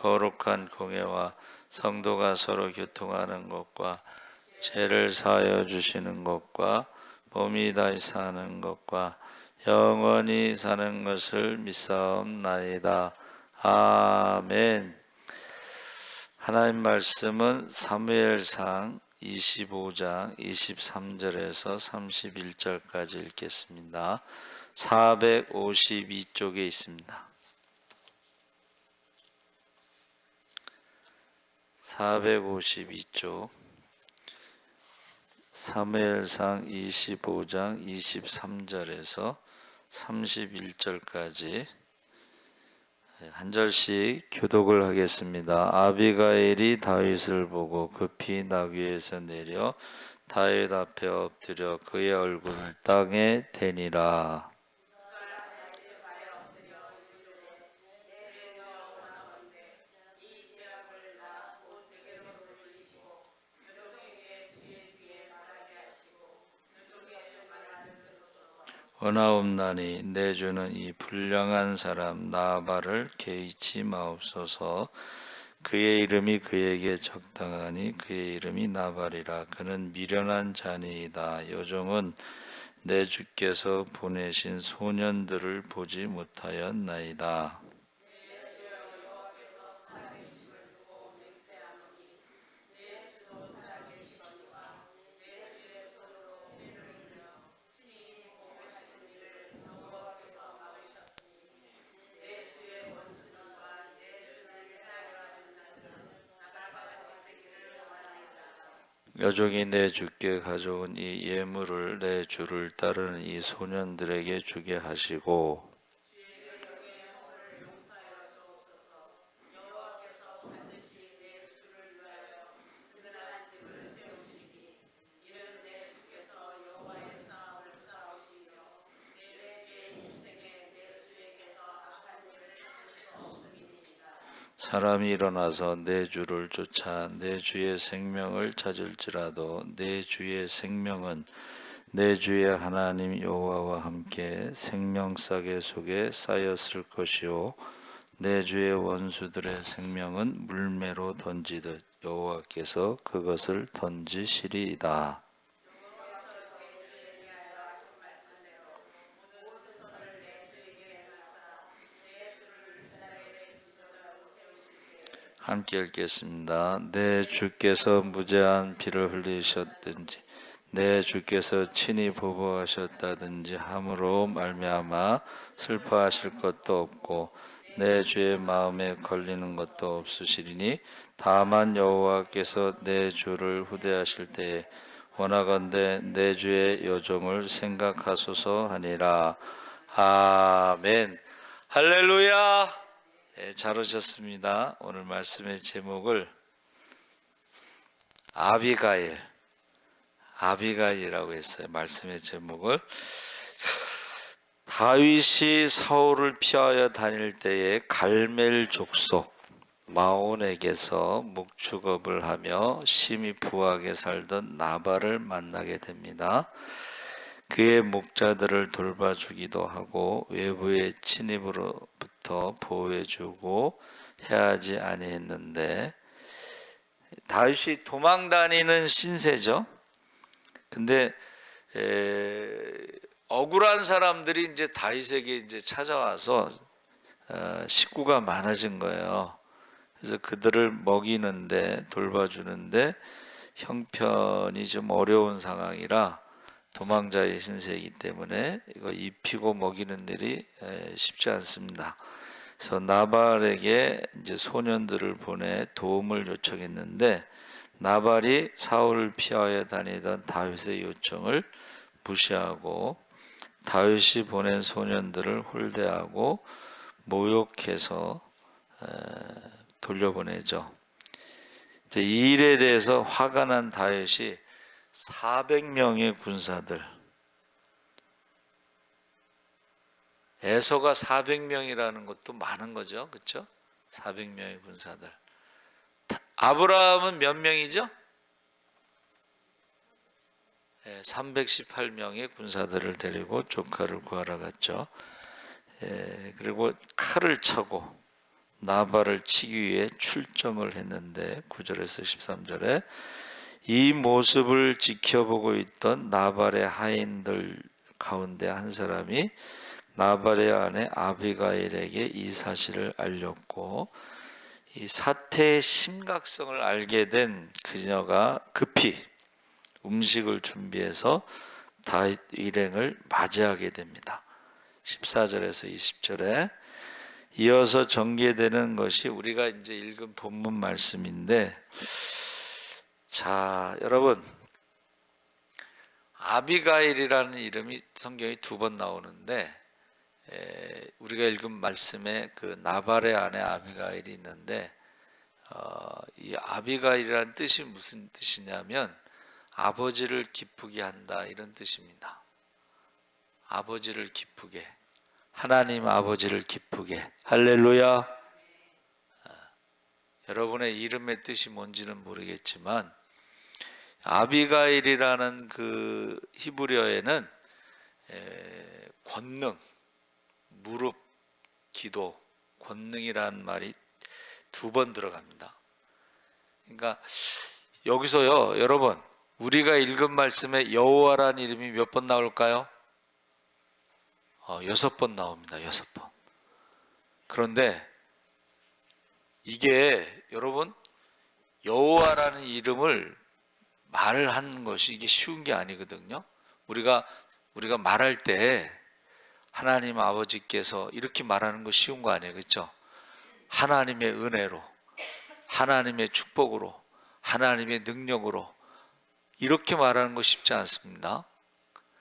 거룩한 공예와 성도가 서로 교통하는 것과 죄를 사하여 주시는 것과 몸이 다시 사는 것과 영원히 사는 것을 믿사옵나이다. 아멘. 하나님 말씀은 사무엘상 25장 23절에서 31절까지 읽겠습니다. 452쪽에 있습니다. 452쪽 사무엘상 25장 23절에서 31절까지 한 절씩 교독을 하겠습니다. 아비가일이 다윗을 보고 급히 나귀에서 내려 다윗 앞에 엎드려 그의 얼굴을 땅에 대니라. 원하옵나니 내 주는 이 불량한 사람 나발을 개의치 마옵소서. 그의 이름이 그에게 적당하니 그의 이름이 나발이라. 그는 미련한 자니이다. 요종은 내 주께서 보내신 소년들을 보지 못하였나이다. 여종이 내 주께 가져온 이 예물을 내 주를 따르는 이 소년들에게 주게 하시고 사람이 일어나서 내 주를 쫓아 내 주의 생명을 찾을지라도 내 주의 생명은 내 주의 하나님 여호와와 함께 생명싸개 속에 쌓였을 것이요 내 주의 원수들의 생명은 물매로 던지듯 여호와께서 그것을 던지시리이다. 함께 읽겠습니다. 내 주께서 무제한 피를 흘리셨든지 내 주께서 친히 보복하셨다든지 함으로 말미암아 슬퍼하실 것도 없고 내 주의 마음에 걸리는 것도 없으시리니 다만 여호와께서 내 주를 후대하실 때에 원하건대 내 주의 여종을 생각하소서 하니라. 아멘. 할렐루야. 네, 잘 오셨습니다. 오늘 말씀의 제목을 아비가일이라고 했어요. 말씀의 제목을 다윗이 사울을 피하여 다닐 때에 갈멜 족속 마온에게서 목축업을 하며 심히 부하게 살던 나발을 만나게 됩니다. 그의 목자들을 돌봐주기도 하고 외부의 침입으로부터 보호해주고 해하지 아니했는데 다윗이 도망다니는 신세죠. 근데 억울한 사람들이 이제 다윗에게 이제 찾아와서 식구가 많아진 거예요. 그래서 그들을 먹이는데 돌봐주는데 형편이 좀 어려운 상황이라 도망자의 신세이기 때문에 이거 입히고 먹이는 일이 쉽지 않습니다. 그래서 나발에게 이제 소년들을 보내 도움을 요청했는데 나발이 사울을 피하여 다니던 다윗의 요청을 무시하고 다윗이 보낸 소년들을 홀대하고 모욕해서 돌려보내죠. 이 일에 대해서 화가 난 다윗이 400명의 군사들, 에서가 400명이라는 것도 많은 거죠. 그렇죠? 400명의 군사들. 아브라함은 몇 명이죠? 318명의 군사들을 데리고 조카를 구하러 갔죠. 그리고 칼을 차고 나발을 치기 위해 출정을 했는데 9절에서 13절에 이 모습을 지켜보고 있던 나발의 하인들 가운데 한 사람이 나발의 아내 아비가일에게 이 사실을 알렸고, 이 사태의 심각성을 알게 된 그녀가 급히 음식을 준비해서 다윗 일행을 맞이하게 됩니다. 14절에서 20절에 이어서 전개되는 것이 우리가 이제 읽은 본문 말씀인데, 자, 여러분, 아비가일이라는 이름이 성경에 2번 나오는데, 우리가 읽은 말씀에 그 나발의 아내 아비가일이 있는데, 이 아비가일이라는 뜻이 무슨 뜻이냐면 아버지를 기쁘게 한다, 이런 뜻입니다. 아버지를 기쁘게, 하나님 아버지를 기쁘게. 할렐루야. 여러분의 이름의 뜻이 뭔지는 모르겠지만 아비가일이라는 그 히브리어에는 권능, 무릎, 기도, 권능이라는 말이 2번 들어갑니다. 그러니까 여기서요, 여러분, 우리가 읽은 말씀에 여호와라는 이름이 몇 번 나올까요? 6번 나옵니다. 6번. 그런데 이게 여러분, 여호와라는 이름을 말을 하는 것이 이게 쉬운 게 아니거든요. 우리가 말할 때 하나님 아버지께서 이렇게 말하는 거 쉬운 거 아니에요, 그렇죠? 하나님의 은혜로, 하나님의 축복으로, 하나님의 능력으로, 이렇게 말하는 거 쉽지 않습니다.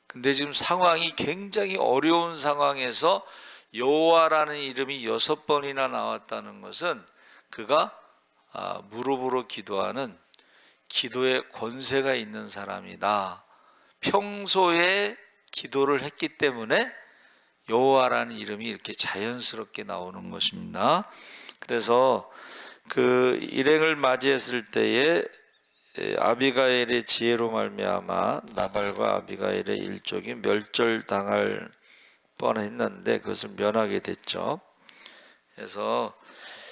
근데 지금 상황이 굉장히 어려운 상황에서 여호와라는 이름이 6번이나 나왔다는 것은 그가 무릎으로 기도하는 기도의 권세가 있는 사람이다. 평소에 기도를 했기 때문에 여호와라는 이름이 이렇게 자연스럽게 나오는 것입니다. 그래서 그 일행을 맞이했을 때에 아비가일의 지혜로 말미암아 나발과 아비가일의 일족이 멸절당할 뻔했는데 그것을 면하게 됐죠. 그래서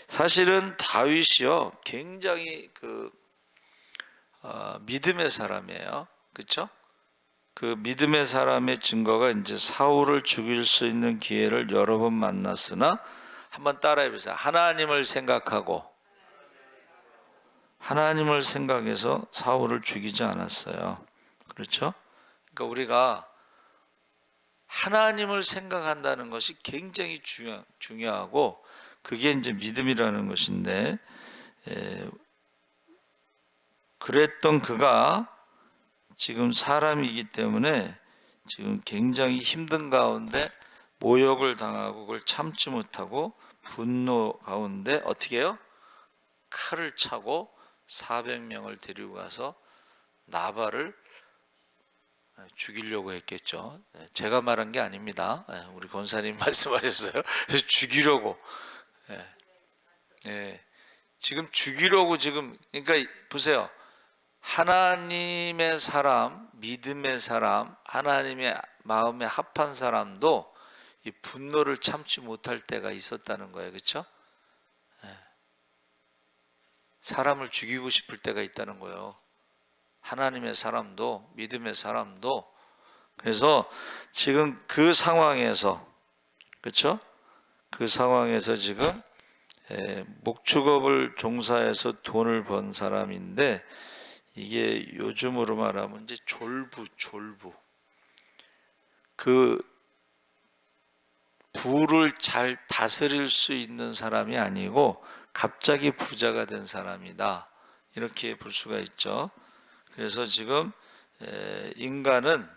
사실은 다윗이요, 굉장히 믿음의 사람이에요. 그렇죠? 그 믿음의 사람의 증거가 이제 사울을 죽일 수 있는 기회를 여러 번 만났으나, 한번 따라해 보세요. 하나님을 생각해서 사울을 죽이지 않았어요. 그렇죠? 그러니까 우리가 하나님을 생각한다는 것이 굉장히 중요하고, 그게 이제 믿음이라는 것인데, 그랬던 그가 지금 사람이기 때문에 지금 굉장히 힘든 가운데 모욕을 당하고 그걸 참지 못하고 분노 가운데 어떻게 해요? 칼을 차고 400명을 데리고 가서 나발을 죽이려고 했겠죠. 제가 말한 게 아닙니다. 우리 권사님 말씀하셨어요. 그래서 죽이려고. 지금 죽이려고 지금, 그러니까 보세요. 하나님의 사람, 믿음의 사람, 하나님의 마음에 합한 사람도 이 분노를 참지 못할 때가 있었다는 거예요. 그렇죠? 사람을 죽이고 싶을 때가 있다는 거예요. 하나님의 사람도, 믿음의 사람도. 그래서 지금 그 상황에서, 그렇죠? 그 상황에서 지금 목축업을 종사해서 돈을 번 사람인데, 이게 요즘으로 말하면 이제 졸부. 그 부를 잘 다스릴 수 있는 사람이 아니고 갑자기 부자가 된 사람이다, 이렇게 볼 수가 있죠. 그래서 지금 인간은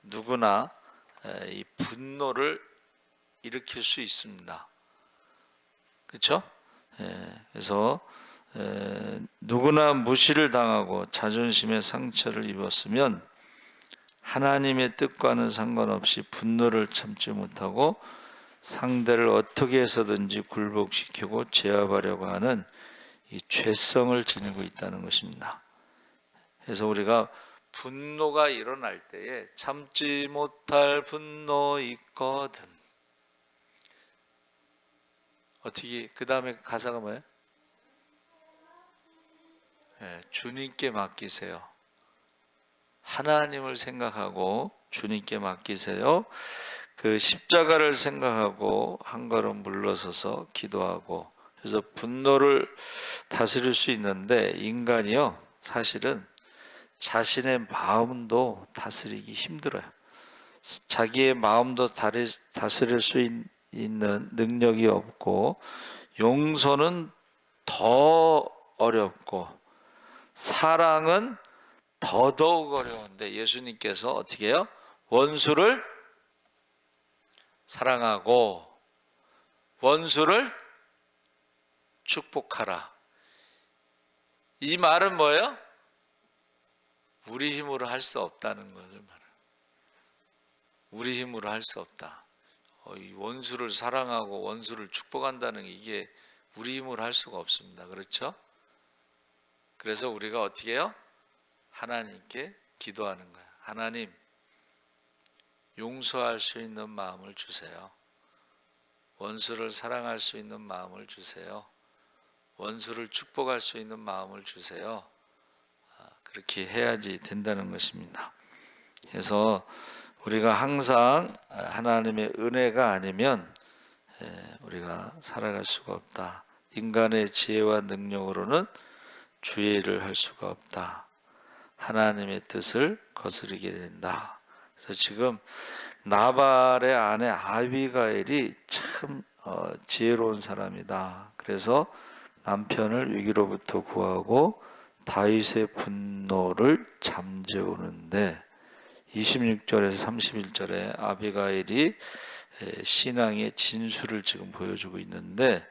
누구나 이 분노를 일으킬 수 있습니다. 그렇죠? 그래서 누구나 무시를 당하고 자존심의 상처를 입었으면 하나님의 뜻과는 상관없이 분노를 참지 못하고 상대를 어떻게 해서든지 굴복시키고 제압하려고 하는 이 죄성을 지니고 있다는 것입니다. 그래서 우리가 분노가 일어날 때에 참지 못할 분노 있거든. 어떻게 그 다음에 가사가 뭐예요? 주님께 맡기세요. 하나님을 생각하고 주님께 맡기세요. 그 십자가를 생각하고 한 걸음 물러서서 기도하고. 그래서 분노를 다스릴 수 있는데 인간이요 사실은 자신의 마음도 다스리기 힘들어요. 자기의 마음도 다스릴 수 있는 능력이 없고, 용서는 더 어렵고, 사랑은 더더욱 어려운데 예수님께서 어떻게 해요? 원수를 사랑하고 원수를 축복하라. 이 말은 뭐예요? 우리 힘으로 할 수 없다는 것을 말해요. 우리 힘으로 할 수 없다. 이 원수를 사랑하고 원수를 축복한다는 이게 우리 힘으로 할 수가 없습니다. 그렇죠? 그래서 우리가 어떻게 해요? 하나님께 기도하는 거예요. 하나님, 용서할 수 있는 마음을 주세요. 원수를 사랑할 수 있는 마음을 주세요. 원수를 축복할 수 있는 마음을 주세요. 그렇게 해야지 된다는 것입니다. 그래서 우리가 항상 하나님의 은혜가 아니면 우리가 살아갈 수가 없다. 인간의 지혜와 능력으로는 주의 일을 할 수가 없다. 하나님의 뜻을 거스르게 된다. 그래서 지금 나발의 아내 아비가일이 참 지혜로운 사람이다. 그래서 남편을 위기로부터 구하고 다윗의 분노를 잠재우는데 26절에서 31절에 아비가일이 신앙의 진수를 지금 보여주고 있는데,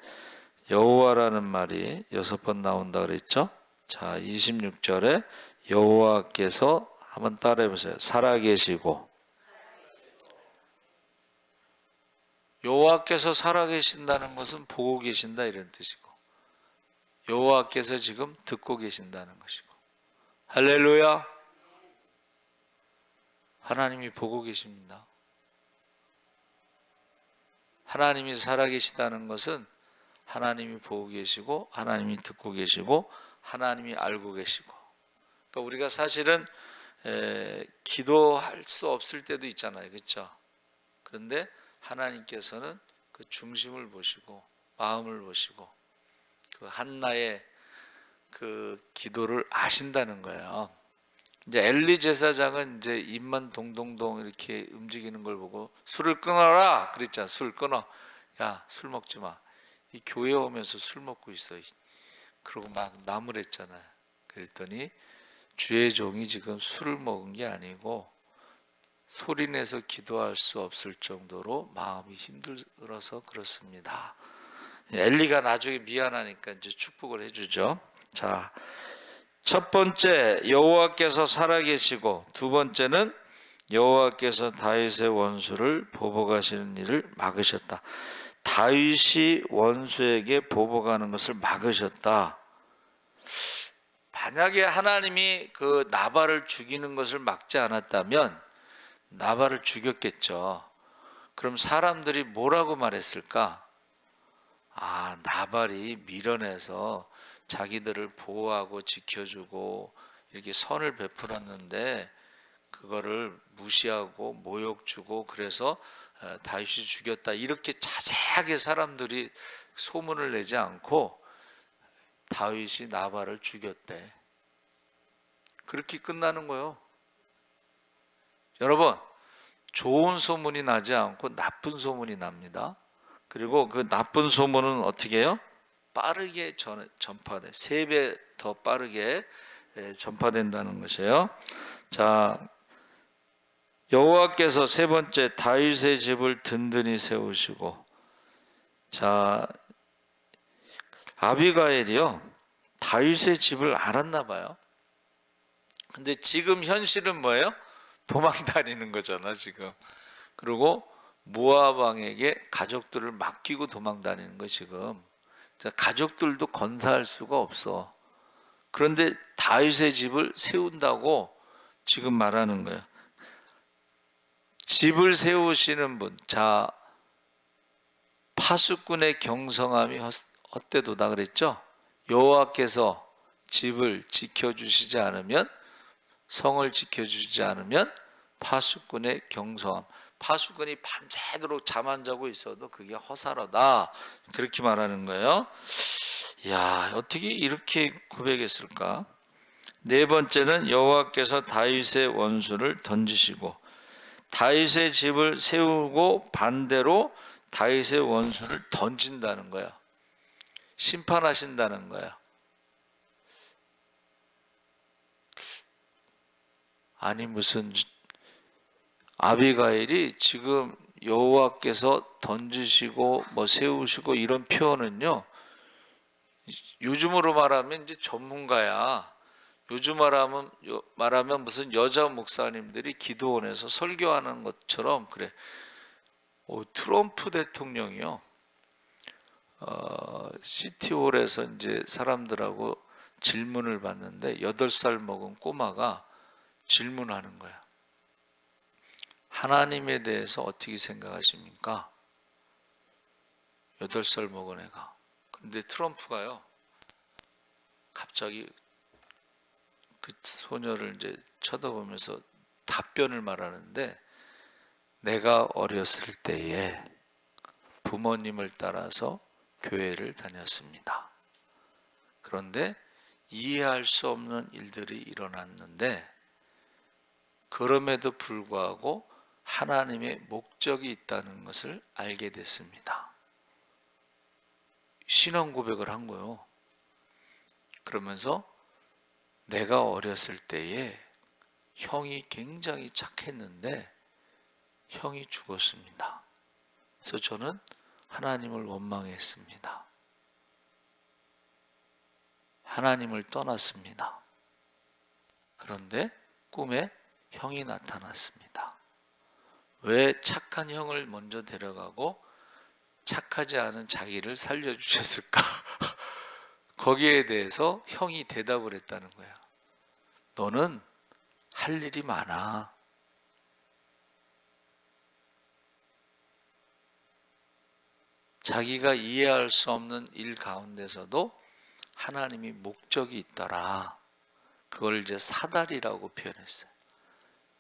여호와라는 말이 6번 나온다 그랬죠. 자, 26절에 여호와께서 한번 따라해 보세요. 살아계시고. 여호와께서 살아계신다는 것은 보고 계신다 이런 뜻이고, 여호와께서 지금 듣고 계신다는 것이고. 할렐루야. 하나님이 보고 계십니다. 하나님이 살아계시다는 것은 하나님이 보고 계시고, 하나님이 듣고 계시고, 하나님이 알고 계시고. 그러니까 우리가 사실은 기도할 수 없을 때도 있잖아요. 그렇죠? 그런데 하나님께서는 그 중심을 보시고 마음을 보시고 그 한나의 그 기도를 아신다는 거예요. 이제 엘리 제사장은 이제 입만 동동동 이렇게 움직이는 걸 보고 술을 끊어라 그랬잖아. 술 끊어. 야, 술 먹지 마. 이 교회 오면서 술 먹고 있어. 그러고 막 나무랬잖아요. 그랬더니 주의 종이 지금 술을 먹은 게 아니고 소리내서 기도할 수 없을 정도로 마음이 힘들어서 그렇습니다. 엘리가 나중에 미안하니까 이제 축복을 해주죠. 자, 첫 번째 여호와께서 살아계시고, 두 번째는 여호와께서 다윗의 원수를 보복하시는 일을 막으셨다. 다윗이 원수에게 보복하는 것을 막으셨다. 만약에 하나님이 그 나발을 죽이는 것을 막지 않았다면 나발을 죽였겠죠. 그럼 사람들이 뭐라고 말했을까? 아, 나발이 밀어내서 자기들을 보호하고 지켜주고 이렇게 선을 베풀었는데 그거를 무시하고 모욕 주고 그래서 다윗이 죽였다. 이렇게 자세하게 사람들이 소문을 내지 않고 다윗이 나발을 죽였대. 그렇게 끝나는 거예요. 여러분, 좋은 소문이 나지 않고 나쁜 소문이 납니다. 그리고 그 나쁜 소문은 어떻게 해요? 빠르게 전파돼. 3배 더 빠르게 전파된다는 것이에요. 자, 여호와께서 세 번째 다윗의 집을 든든히 세우시고. 자, 아비가일이요 다윗의 집을 알았나 봐요. 근데 지금 현실은 뭐예요? 도망 다니는 거잖아 지금. 그리고 모압 왕에게 가족들을 맡기고 도망 다니는 거 지금. 가족들도 건사할 수가 없어. 그런데 다윗의 집을 세운다고 지금 말하는 거예요. 집을 세우시는 분, 자 파수꾼의 경성함이 헛되도다 그랬죠. 여호와께서 집을 지켜주시지 않으면, 성을 지켜주지 않으면 파수꾼의 경성함, 파수꾼이 밤새도록 잠 안 자고 있어도 그게 허사로다, 그렇게 말하는 거예요. 야, 어떻게 이렇게 고백했을까? 네 번째는 여호와께서 다윗의 원수를 던지시고, 다윗의 집을 세우고 반대로 다윗의 원수를 던진다는 거야. 심판하신다는 거야. 아니 무슨 아비가일이 지금 여호와께서 던지시고 뭐 세우시고 이런 표현은요, 요즘으로 말하면 이제 전문가야. 요즘 말하면 무슨 여자 목사님들이 기도원에서 설교하는 것처럼 그래. 트럼프 대통령이요, 시티홀에서 이제 사람들하고 질문을 받는데 8살 먹은 꼬마가 질문하는 거야. 하나님에 대해서 어떻게 생각하십니까? 8살 먹은 애가. 근데 트럼프가요, 갑자기 그 소녀를 이제 쳐다보면서 답변을 말하는데, 내가 어렸을 때에 부모님을 따라서 교회를 다녔습니다. 그런데 이해할 수 없는 일들이 일어났는데 그럼에도 불구하고 하나님의 목적이 있다는 것을 알게 됐습니다. 신앙 고백을 한 거예요. 그러면서 내가 어렸을 때에 형이 굉장히 착했는데 형이 죽었습니다. 그래서 저는 하나님을 원망했습니다. 하나님을 떠났습니다. 그런데 꿈에 형이 나타났습니다. 왜 착한 형을 먼저 데려가고 착하지 않은 자기를 살려주셨을까? 거기에 대해서 형이 대답을 했다는 거야. 너는 할 일이 많아. 자기가 이해할 수 없는 일 가운데서도 하나님이 목적이 있더라. 그걸 이제 사다리라고 표현했어요.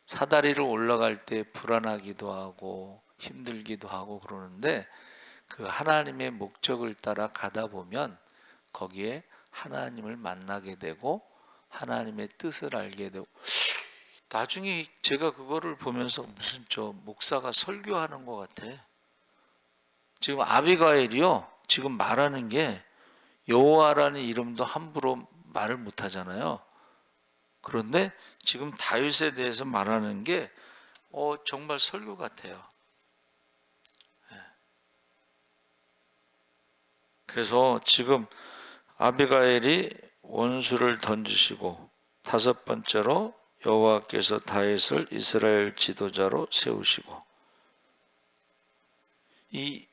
사다리를 올라갈 때 불안하기도 하고 힘들기도 하고 그러는데, 그 하나님의 목적을 따라 가다 보면 거기에 하나님을 만나게 되고 하나님의 뜻을 알게 되고, 나중에 제가 그거를 보면서 무슨 저 목사가 설교하는 것 같아. 지금 아비가일이요, 지금 말하는 게 여호와라는 이름도 함부로 말을 못하잖아요. 그런데 지금 다윗에 대해서 말하는 게 정말 설교 같아요. 그래서 지금 아비가일이 원수를 던지시고, 다섯 번째로 여호와께서 다윗을 이스라엘 지도자로 세우시고, 이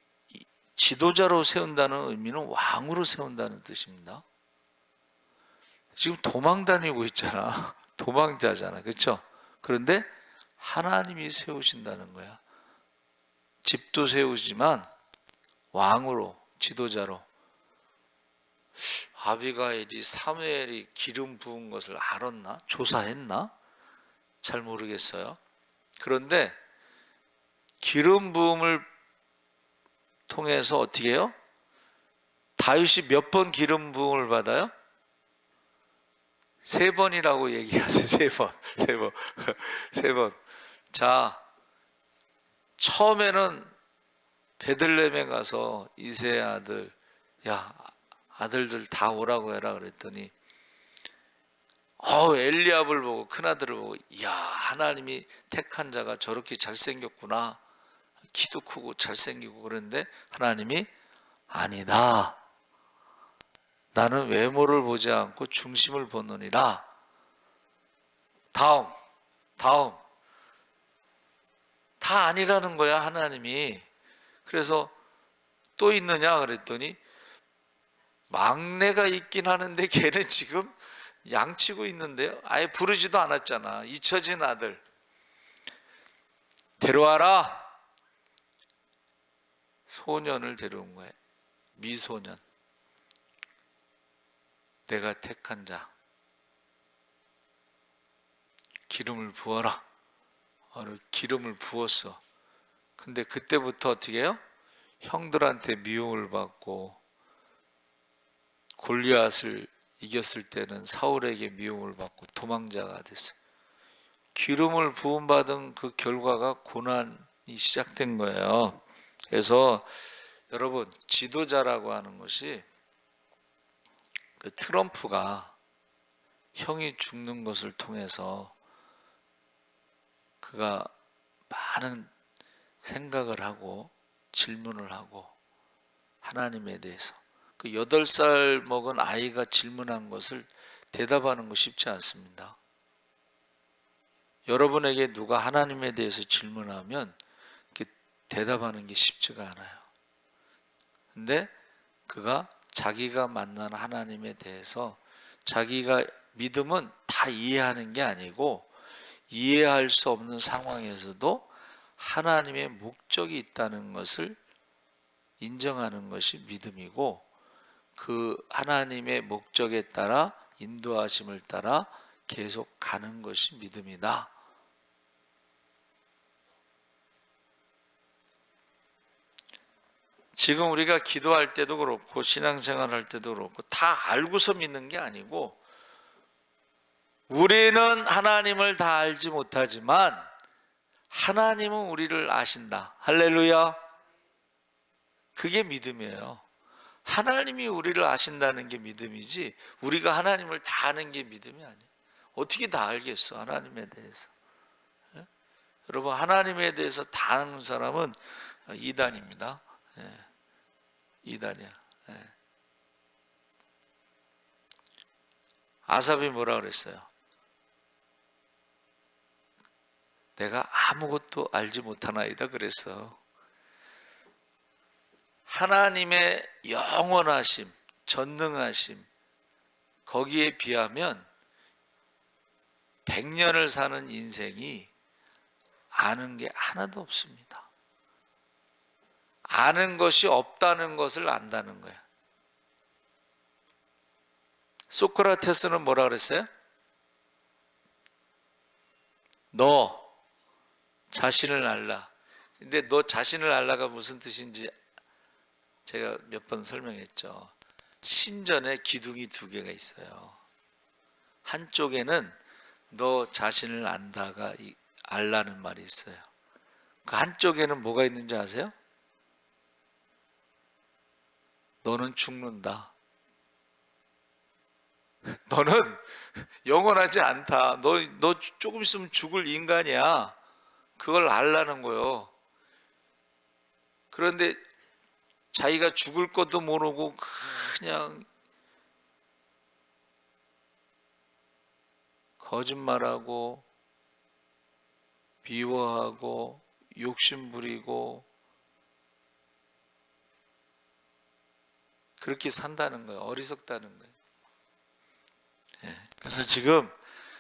지도자로 세운다는 의미는 왕으로 세운다는 뜻입니다. 지금 도망 다니고 있잖아. 도망자잖아. 그렇죠? 그런데 하나님이 세우신다는 거야. 집도 세우지만 왕으로, 지도자로. 아비가일이 사무엘이 기름 부은 것을 알았나? 조사했나? 잘 모르겠어요. 그런데 기름 부음을 통해서 어떻게 해요? 다윗이 몇 번 기름 부음을 받아요? 3번이라고 얘기하세요. 3번. 3번. 3번. 자, 처음에는 베들레헴에 가서 이새의 아들, 야, 아들들 다 오라고 해라 그랬더니 엘리압을 보고, 큰아들을 보고, 이야, 하나님이 택한 자가 저렇게 잘생겼구나, 키도 크고 잘생기고. 그런데 하나님이 아니다, 나는 외모를 보지 않고 중심을 보느니라. 다음 다 아니라는 거야, 하나님이. 그래서 또 있느냐 그랬더니 막내가 있긴 하는데 걔는 지금 양치고 있는데요. 아예 부르지도 않았잖아. 잊혀진 아들 데려와라. 소년을 데려온 거예요. 미소년. 내가 택한 자. 기름을 부어라. 기름을 부었어. 근데 그때부터 어떻게 해요? 형들한테 미움을 받고, 골리앗을 이겼을 때는 사울에게 미움을 받고 도망자가 됐어요. 기름을 부음받은 그 결과가 고난이 시작된 거예요. 그래서 여러분, 지도자라고 하는 것이, 그 트럼프가 형이 죽는 것을 통해서 그가 많은 생각을 하고 질문을 하고, 하나님에 대해서 그 8살 먹은 아이가 질문한 것을 대답하는 거 쉽지 않습니다. 여러분에게 누가 하나님에 대해서 질문하면 대답하는 게 쉽지가 않아요. 근데 그가 자기가 만난 하나님에 대해서, 자기가 믿음은 다 이해하는 게 아니고 이해할 수 없는 상황에서도 하나님의 목적이 있다는 것을 인정하는 것이 믿음이고, 그 하나님의 목적에 따라, 인도하심을 따라 계속 가는 것이 믿음이다. 지금 우리가 기도할 때도 그렇고 신앙생활 할 때도 그렇고 다 알고서 믿는 게 아니고, 우리는 하나님을 다 알지 못하지만 하나님은 우리를 아신다. 할렐루야. 그게 믿음이에요. 하나님이 우리를 아신다는 게 믿음이지, 우리가 하나님을 다 아는 게 믿음이 아니에요. 어떻게 다 알겠어, 하나님에 대해서. 예? 여러분, 하나님에 대해서 다 아는 사람은 이단입니다. 예. 이단이야. 예. 아삽이 뭐라 그랬어요? 내가 아무것도 알지 못하나이다 그랬어. 하나님의 영원하심, 전능하심, 거기에 비하면 100년을 사는 인생이 아는 게 하나도 없습니다. 아는 것이 없다는 것을 안다는 거야. 소크라테스는 뭐라 그랬어요? 너 자신을 알라. 근데 너 자신을 알라가 무슨 뜻인지 제가 몇 번 설명했죠. 신전에 기둥이 2개가 있어요. 한쪽에는 너 자신을 안다가 알라는 말이 있어요. 그 한쪽에는 뭐가 있는지 아세요? 너는 죽는다. 너는 영원하지 않다. 너 조금 있으면 죽을 인간이야. 그걸 알라는 거예요. 그런데 자기가 죽을 것도 모르고 그냥 거짓말하고 비워하고 욕심부리고 그렇게 산다는 거예요. 어리석다는 거예요. 그래서 지금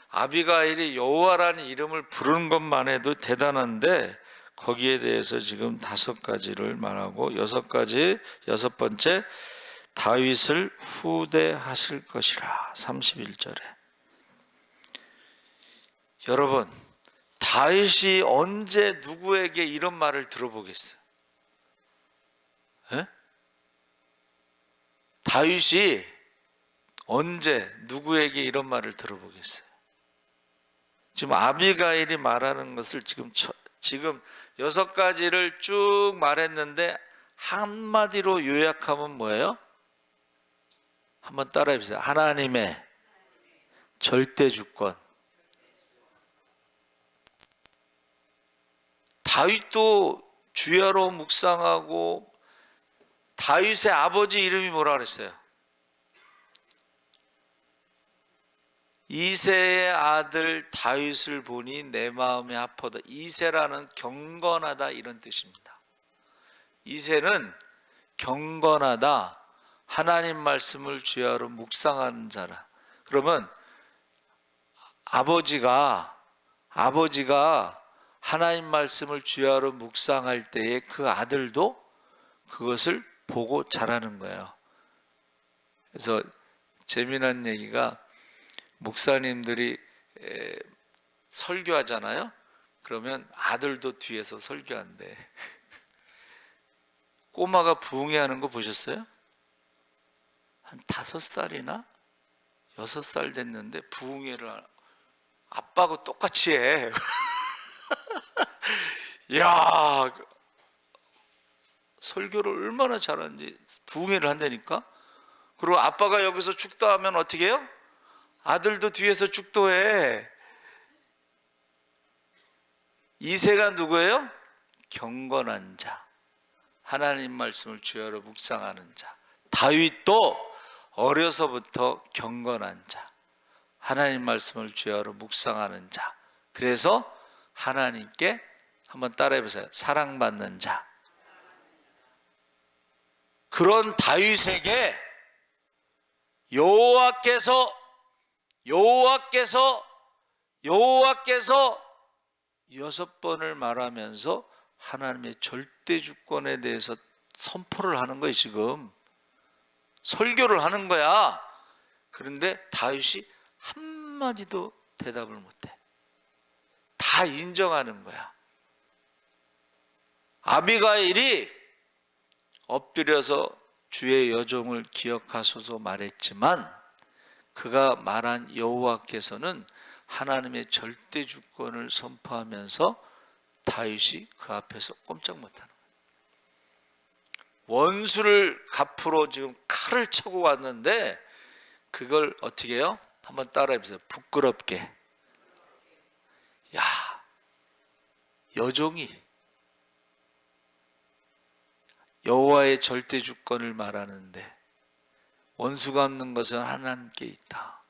아비가일이 여호와라는 이름을 부르는 것만 해도 대단한데, 거기에 대해서 지금 5가지를 말하고, 6번째, 다윗을 후대하실 것이라. 31절에. 여러분, 다윗이 언제 누구에게 이런 말을 들어보겠어요? 에? 다윗이 언제 누구에게 이런 말을 들어보겠어요? 지금 아비가일이 말하는 것을 지금 6가지를 쭉 말했는데 한마디로 요약하면 뭐예요? 한번 따라해 보세요. 하나님의 절대 주권. 다윗도 주야로 묵상하고, 다윗의 아버지 이름이 뭐라 그랬어요? 이새의 아들 다윗을 보니 내 마음이 아파다. 이새라는 경건하다 이런 뜻입니다. 이새는 경건하다, 하나님 말씀을 주야로 묵상하는 자라. 그러면 아버지가 하나님 말씀을 주야로 묵상할 때에 그 아들도 그것을 보고 자라는 거예요. 그래서 재미난 얘기가, 목사님들이 설교하잖아요. 그러면 아들도 뒤에서 설교한대. 꼬마가 부흥회하는 거 보셨어요? 한 5살이나 6살 됐는데 부흥회를 아빠하고 똑같이 해. 야, 설교를 얼마나 잘하는지. 부흥회를 한다니까. 그리고 아빠가 여기서 축도하면 어떻게 해요? 아들도 뒤에서 축도해. 이세가 누구예요? 경건한 자, 하나님 말씀을 주야로 묵상하는 자. 다윗도 어려서부터 경건한 자, 하나님 말씀을 주야로 묵상하는 자. 그래서 하나님께, 한번 따라해 보세요, 사랑받는 자. 그런 다윗에게 여호와께서 6번을 말하면서 하나님의 절대 주권에 대해서 선포를 하는 거예요. 지금 설교를 하는 거야. 그런데 다윗이 한마디도 대답을 못해. 다 인정하는 거야. 아비가일이 엎드려서 주의 여종을 기억하소서 말했지만, 그가 말한 여호와께서는 하나님의 절대 주권을 선포하면서 다윗이 그 앞에서 꼼짝 못하는 거예요. 원수를 갚으러 지금 칼을 차고 왔는데 그걸 어떻게 해요? 한번 따라해 보세요. 부끄럽게. 야, 여종이 여호와의 절대 주권을 말하는데 원수 갚는 것은 하나님께 있다.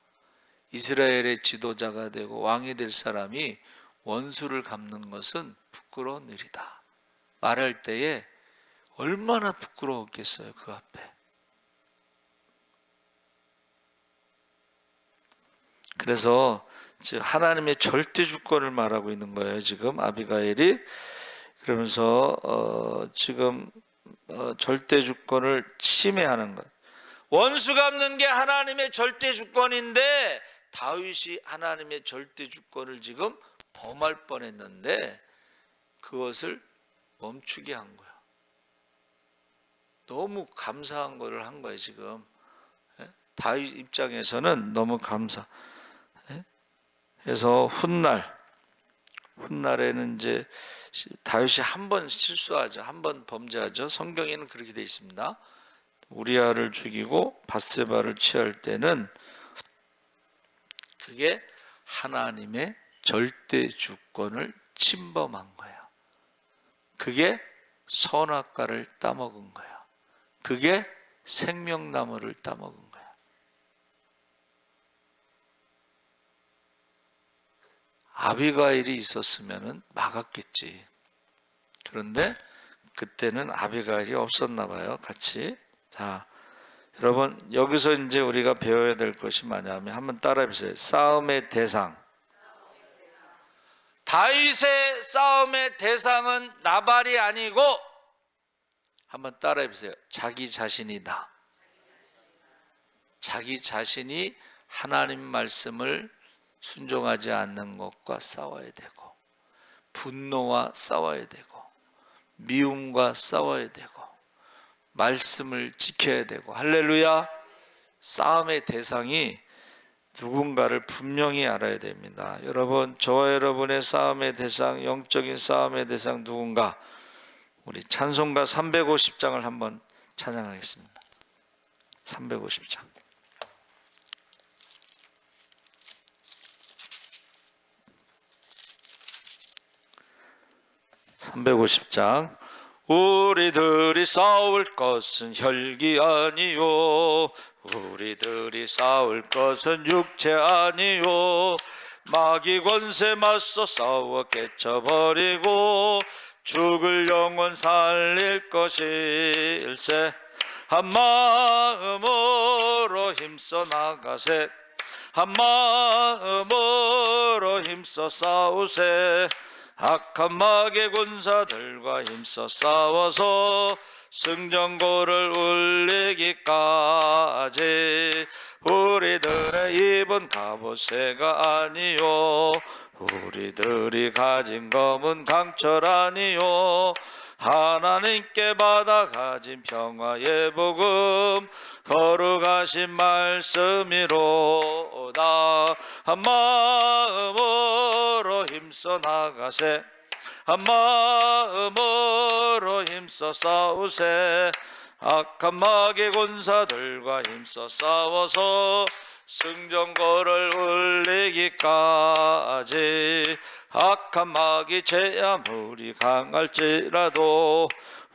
이스라엘의 지도자가 되고 왕이 될 사람이 원수를 갚는 것은 부끄러운 일이다 말할 때에 얼마나 부끄러웠겠어요. 그 앞에. 그래서 하나님의 절대 주권을 말하고 있는 거예요. 지금 아비가일이. 그러면서 지금 절대 주권을 침해하는 것. 원수 갚는 게 하나님의 절대 주권인데 다윗이 하나님의 절대 주권을 지금 범할 뻔했는데 그것을 멈추게 한 거야. 너무 감사한 거를 한 거예요. 지금 다윗 입장에서는 너무 감사. 그래서 훗날에는 이제 다윗이 한 번 실수하죠. 한 번 범죄하죠. 성경에는 그렇게 되어 있습니다. 우리아를 죽이고 밧세바를 취할 때는 그게 하나님의 절대 주권을 침범한 거예요. 그게 선악과를 따먹은 거예요. 그게 생명나무를 따먹은 거예요. 아비가일이 있었으면 막았겠지. 그런데 그때는 아비가일이 없었나 봐요. 같이. 자, 여러분, 여기서 이제 우리가 배워야 될 것이 뭐냐면, 한번 따라해 보세요. 싸움의 대상. 다윗의 싸움의 대상은 나발이 아니고, 한번 따라해 보세요. 자기 자신이다. 자기 자신이 하나님 말씀을 순종하지 않는 것과 싸워야 되고, 분노와 싸워야 되고, 미움과 싸워야 되고, 말씀을 지켜야 되고. 할렐루야. 싸움의 대상이 누군가를 분명히 알아야 됩니다. 여러분, 저와 여러분의 싸움의 대상, 영적인 싸움의 대상 누군가? 우리 찬송가 350장을 한번 찬양하겠습니다. 350장. 350장. 우리들이 싸울 것은 혈기 아니요, 우리들이 싸울 것은 육체 아니요, 마귀 권세 맞서 싸워 깨쳐버리고 죽을 영혼 살릴 것일세. 한 마음으로 힘써 나가세. 한 마음으로 힘써 싸우세. 악한 마귀 군사들과 힘써 싸워서 승전고를 울리기까지 우리들의 입은 갑옷새가 아니요 우리들이 가진 검은 강철 아니요 하나님께 받아 가진 평화의 복음 거룩하신 말씀이로다. 한 마음으로 힘써 나가세 한 마음으로 힘써 싸우세 악한 마귀 군사들과 힘써 싸워서 승전고를 울리기까지 악한 마귀 죄 아무리 강할지라도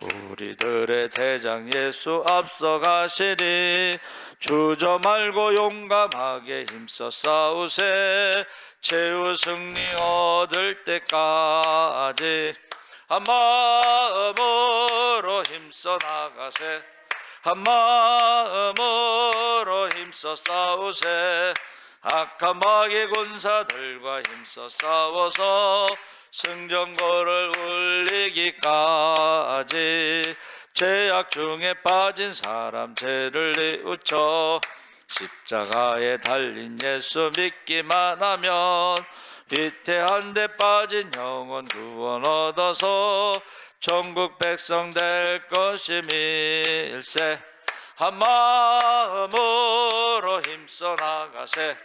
우리들의 대장 예수 앞서가시니 주저 말고 용감하게 힘써 싸우세 최후 승리 얻을 때까지 한 마음으로 힘써 나가세 한 마음으로 힘써 싸우세 악한 마귀 군사들과 힘써 싸워서 승전고를 울리기까지 죄악 중에 빠진 사람 죄를 뉘우쳐 십자가에 달린 예수 믿기만 하면 위태한 데 빠진 영혼 구원 얻어서 천국 백성 될 것임일세 한 마음으로 힘써 나가세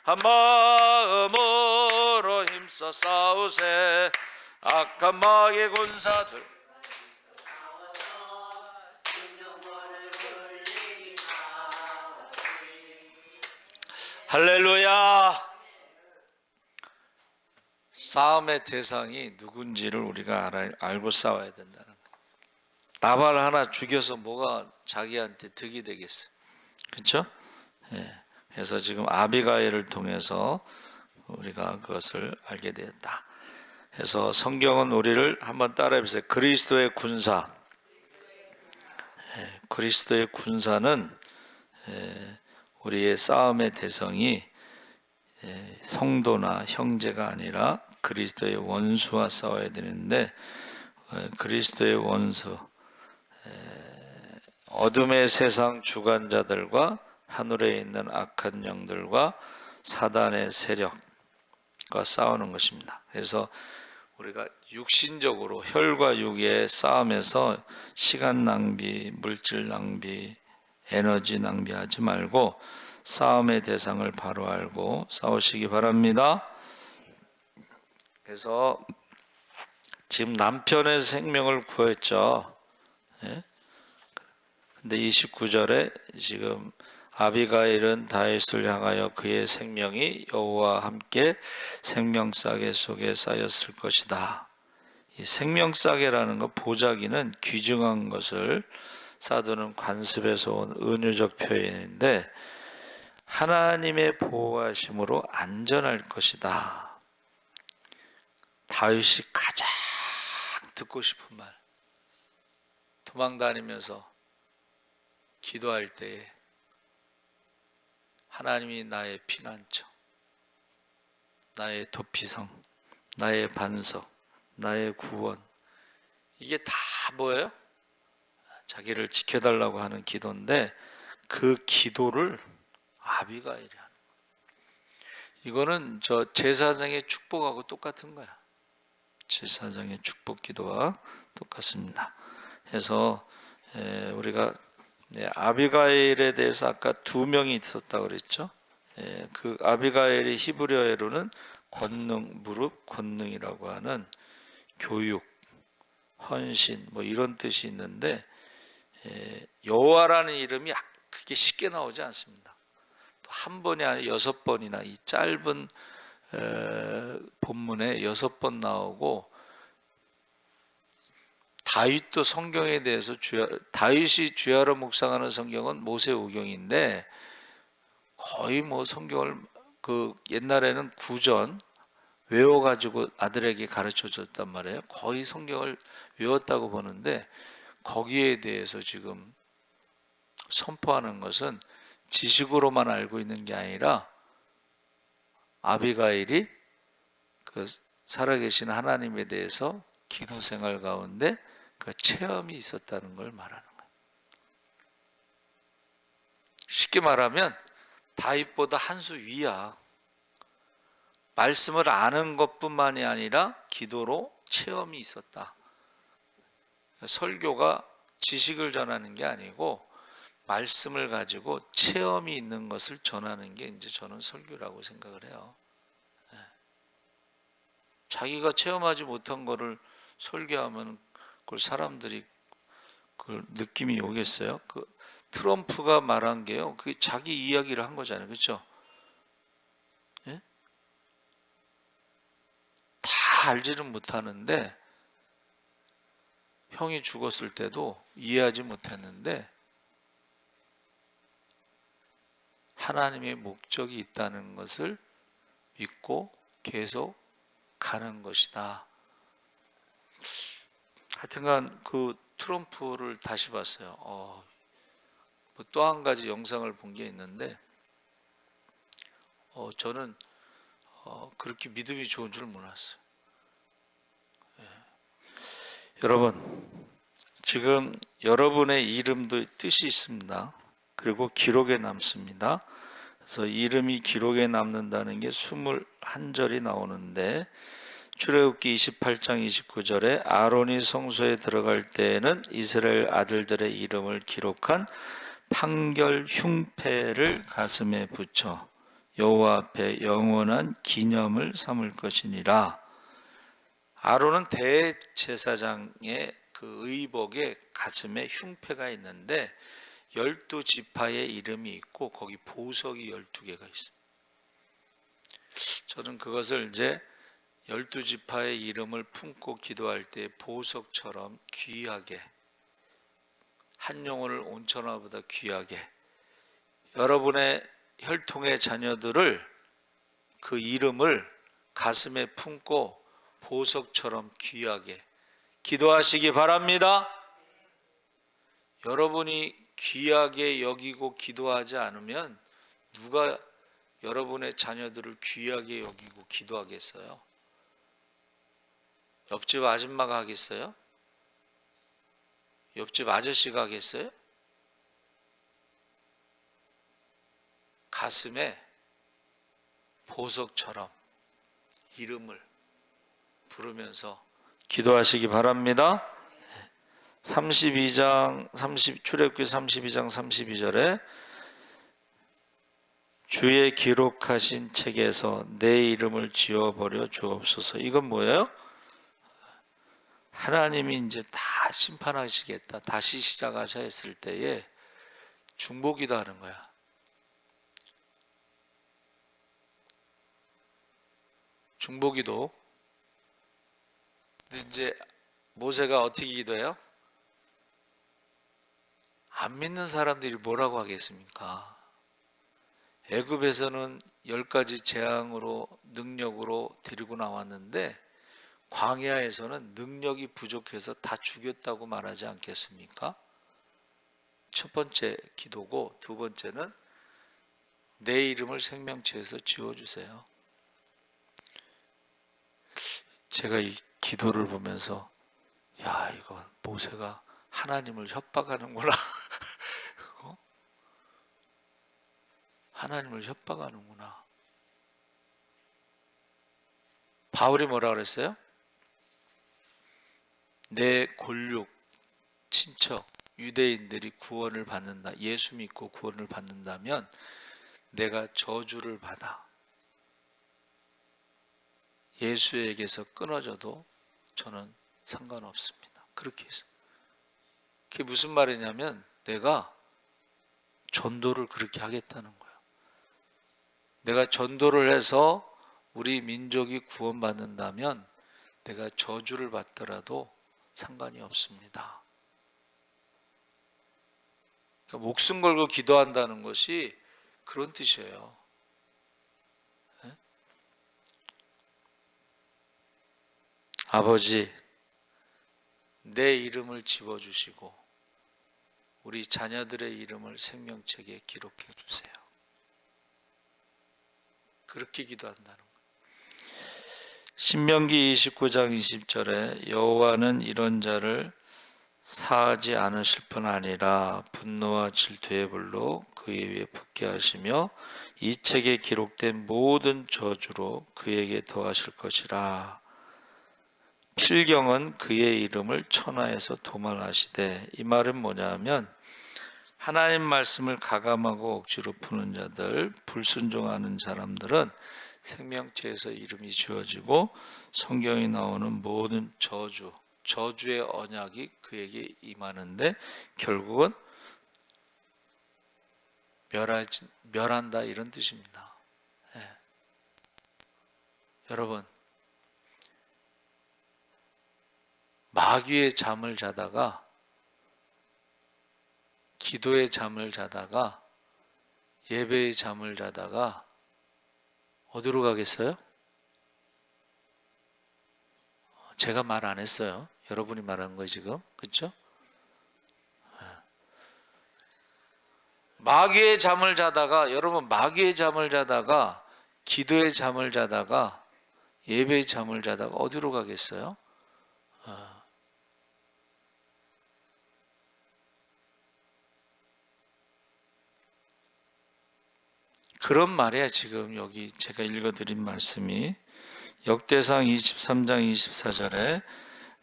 한 마음으로 힘써 싸우세 악한 마귀 군사들 할렐루야. 싸움의 대상이 누군지를 우리가 알고 싸워야 된다는 거예요. 나발 하나 죽여서 뭐가 자기한테 득이 되겠어요. 그렇죠? 예. 그래서 지금 아비가일을 통해서 우리가 그것을 알게 되었다. 그래서 성경은 우리를 한번 따라해보세요. 그리스도의 군사. 예. 그리스도의 군사는 우리의 싸움의 대상이 성도나 형제가 아니라 그리스도의 원수와 싸워야 되는데 그리스도의 원수 어둠의 세상 주관자들과 하늘에 있는 악한 영들과 사단의 세력과 싸우는 것입니다. 그래서 우리가 육신적으로 혈과 육의 싸움에서 시간 낭비, 물질 낭비, 에너지 낭비하지 말고 싸움의 대상을 바로 알고 싸우시기 바랍니다. 그래서 지금 남편의 생명을 구했죠. 예? 근데 29절에 지금 아비가일은 다윗을 향하여 그의 생명이 여호와와 함께 생명싸개 속에 쌓였을 것이다. 이 생명싸개라는 것, 보자기는 귀중한 것을 쌓두는 관습에서 온 은유적 표현인데 하나님의 보호하심으로 안전할 것이다. 다윗이 가장 듣고 싶은 말, 도망다니면서 기도할 때에 하나님이 나의 피난처, 나의 도피성, 나의 반석, 나의 구원, 이게 다 뭐예요? 자기를 지켜달라고 하는 기도인데 그 기도를 아비가일이 하는 거예요. 이거는 저 제사장의 축복하고 똑같은 거야. 제사장의 축복 기도와 똑같습니다. 그래서 우리가 아비가일에 대해서 아까 두 명이 있었다고 그랬죠. 그 아비가일이 히브리어로는 권능, 무릎, 권능이라고 하는 교육, 헌신 뭐 이런 뜻이 있는데 여호와라는 이름이 그게 쉽게 나오지 않습니다. 또 한 번이 아니라 6번이나 이 짧은 본문에 6번 나오고 다윗도 성경에 대해서 다윗이 주야로 묵상하는 성경은 모세오경인데 거의 뭐 성경을 그 옛날에는 구전 외워가지고 아들에게 가르쳐줬단 말이에요. 거의 성경을 외웠다고 보는데 거기에 대해서 지금 선포하는 것은 지식으로만 알고 있는 게 아니라 아비가일이 그 살아계신 하나님에 대해서 기도 생활 가운데 그 체험이 있었다는 걸 말하는 거예요. 쉽게 말하면 다윗보다 한 수 위야. 말씀을 아는 것뿐만이 아니라 기도로 체험이 있었다. 설교가 지식을 전하는 게 아니고 말씀을 가지고 체험이 있는 것을 전하는 게 이제 저는 설교라고 생각을 해요. 자기가 체험하지 못한 거를 설교하면 그걸 사람들이 그걸 느낌이 오겠어요? 그 트럼프가 말한 게요, 그게 자기 이야기를 한 거잖아요, 그렇죠? 예? 다 알지는 못하는데 형이 죽었을 때도 이해하지 못했는데 하나님의 목적이 있다는 것을 믿고 계속 가는 것이다. 하여튼간 그 트럼프를 다시 봤어요. 또 한 가지 영상을 본 게 있는데 저는 그렇게 믿음이 좋은 줄 몰랐어요. 여러분, 지금 여러분의 이름도 뜻이 있습니다. 그리고 기록에 남습니다. 그래서 이름이 기록에 남는다는 게 21절이 나오는데 출애굽기 28장 29절에 아론이 성소에 들어갈 때에는 이스라엘 아들들의 이름을 기록한 판결 흉패를 가슴에 붙여 여호와 앞에 영원한 기념을 삼을 것이니라. 아론은 대제사장의 그 의복에 가슴에 흉패가 있는데 12지파의 이름이 있고 거기 보석이 12개가 있습니다. 저는 그것을 이제 12지파의 이름을 품고 기도할 때 보석처럼 귀하게, 한 영혼을 온천하보다 귀하게 여러분의 혈통의 자녀들을 그 이름을 가슴에 품고 보석처럼 귀하게 기도하시기 바랍니다. 여러분이 귀하게 여기고 기도하지 않으면 누가 여러분의 자녀들을 귀하게 여기고 기도하겠어요? 옆집 아줌마가 하겠어요? 옆집 아저씨가 하겠어요? 가슴에 보석처럼 이름을 부르면서 기도하시기 바랍니다. 32장 출애굽기 32장 32절에 주의 기록하신 책에서 내 이름을 지워버려 주옵소서. 이건 뭐예요? 하나님이 이제 다 심판하시겠다, 다시 시작하자 했을 때에 중보기도 하는 거야. 중보기도. 근데 이제 모세가 어떻게 기도해요? 안 믿는 사람들이 뭐라고 하겠습니까? 애굽에서는 10가지 재앙으로 능력으로 데리고 나왔는데 광야에서는 능력이 부족해서 다 죽였다고 말하지 않겠습니까? 첫 번째 기도고, 두 번째는 내 이름을 생명책에서 지워주세요. 제가 이 기도를 보면서 야, 이건 모세가 하나님을 협박하는구나. 하나님을 협박하는구나. 바울이 뭐라 그랬어요? 내 골육 친척 유대인들이 구원을 받는다, 예수 믿고 구원을 받는다면 내가 저주를 받아 예수에게서 끊어져도 저는 상관없습니다. 그렇게 했어요. 그게 무슨 말이냐면 내가 전도를 그렇게 하겠다는 거예요. 내가 전도를 해서 우리 민족이 구원받는다면 내가 저주를 받더라도 상관이 없습니다. 그러니까 목숨 걸고 기도한다는 것이 그런 뜻이에요. 네? 아버지, 내 이름을 지워주시고 우리 자녀들의 이름을 생명책에 기록해 주세요. 그렇게 기도한다는 거예요. 신명기 29장 20절에 여호와는 이런 자를 사하지 않으실 뿐 아니라 분노와 질투의 불로 그의 위에 붙게 하시며 이 책에 기록된 모든 저주로 그에게 더하실 것이라. 필경은 그의 이름을 천하에서 도말하시되, 이 말은 뭐냐면 하나님 말씀을 가감하고 억지로 푸는 자들, 불순종하는 사람들은 생명체에서 이름이 지워지고 성경에 나오는 모든 저주의 언약이 그에게 임하는데 결국은 멸한다, 이런 뜻입니다. 예. 여러분, 마귀의 잠을 자다가, 기도의 잠을 자다가, 예배의 잠을 자다가 어디로 가겠어요? 제가 말 안 했어요. 여러분이 말한 거예요 지금. 그렇죠? 마귀의 잠을 자다가, 여러분 마귀의 잠을 자다가, 기도의 잠을 자다가, 예배의 잠을 자다가 어디로 가겠어요? 그런 말이야. 지금 여기 제가 읽어드린 말씀이 역대상 23장 24절에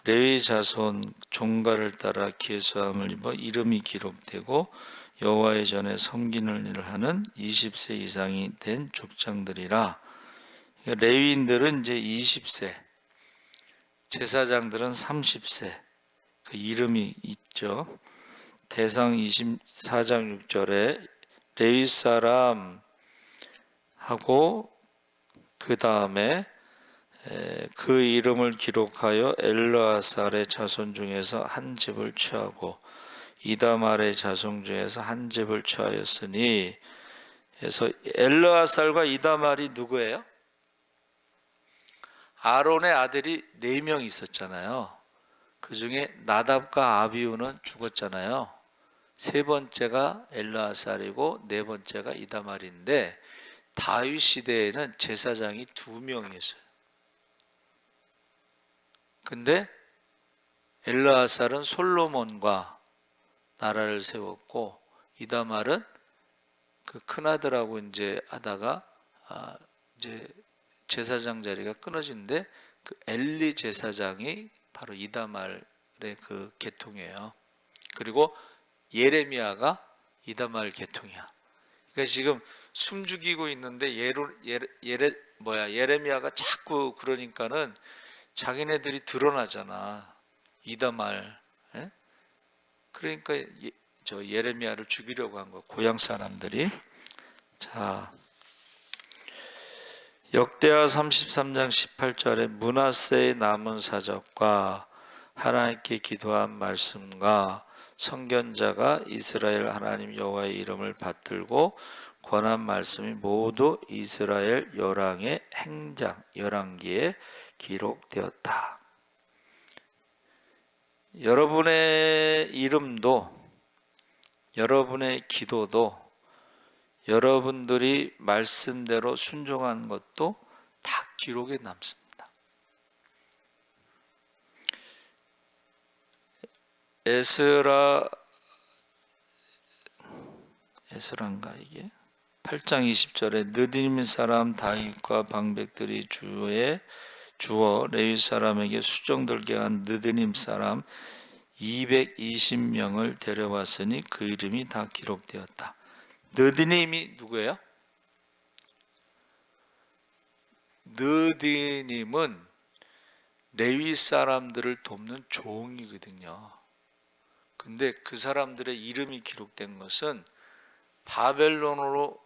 레위 자손 종가를 따라 계수함을 입어 이름이 기록되고 여호와의 전에 섬기는 일을 하는 20세 이상이 된 족장들이라. 레위인들은 이제 20세, 제사장들은 30세. 그 이름이 있죠. 대상 24장 6절에 레위 사람 하고 그 다음에 그 이름을 기록하여 엘르아살의 자손 중에서 한 집을 취하고 이다말의 자손 중에서 한 집을 취하였으니, 그래서 엘르아살과 이다말이 누구예요? 아론의 아들이 4명 있었잖아요. 그 중에 나답과 아비후는 죽었잖아요. 3번째가 엘르아살이고 4번째가 이다말인데, 다윗 시대에는 제사장이 2명이었어요. 근데 엘르아살은 솔로몬과 나라를 세웠고 이다말은 그 큰아들하고 이제 하다가 이제 제사장 자리가 끊어진데, 그 엘리 제사장이 바로 이다말의 그 계통이에요. 그리고 예레미야가 이다말 계통이야. 그러니까 지금 숨죽이고 있는데 예레미야가 자꾸 그러니까는 자기네들이 드러나잖아. 이다말. 예? 그러니까 저 예레미야를 죽이려고 한 거야. 고향 사람들이. 자, 역대하 33장 18절에 므낫세의 남은 사적과 하나님께 기도한 말씀과 선견자가 이스라엘 하나님 여호와의 이름을 받들고 권한 말씀이 모두 이스라엘 열왕의 행장 열왕기에 기록되었다. 여러분의 이름도, 여러분의 기도도, 여러분들이 말씀대로 순종한 것도 다 기록에 남습니다. 에스라인가 이게? 8장 20절에 느디님 사람 다윗과 방백들이 주어 레위 사람에게 수정들게 한 느디님 사람 220명을 데려왔으니 그 이름이 다 기록되었다. 느디님이 누구예요? 느디님은 레위 사람들을 돕는 종이거든요. 근데 그 사람들의 이름이 기록된 것은 바벨론으로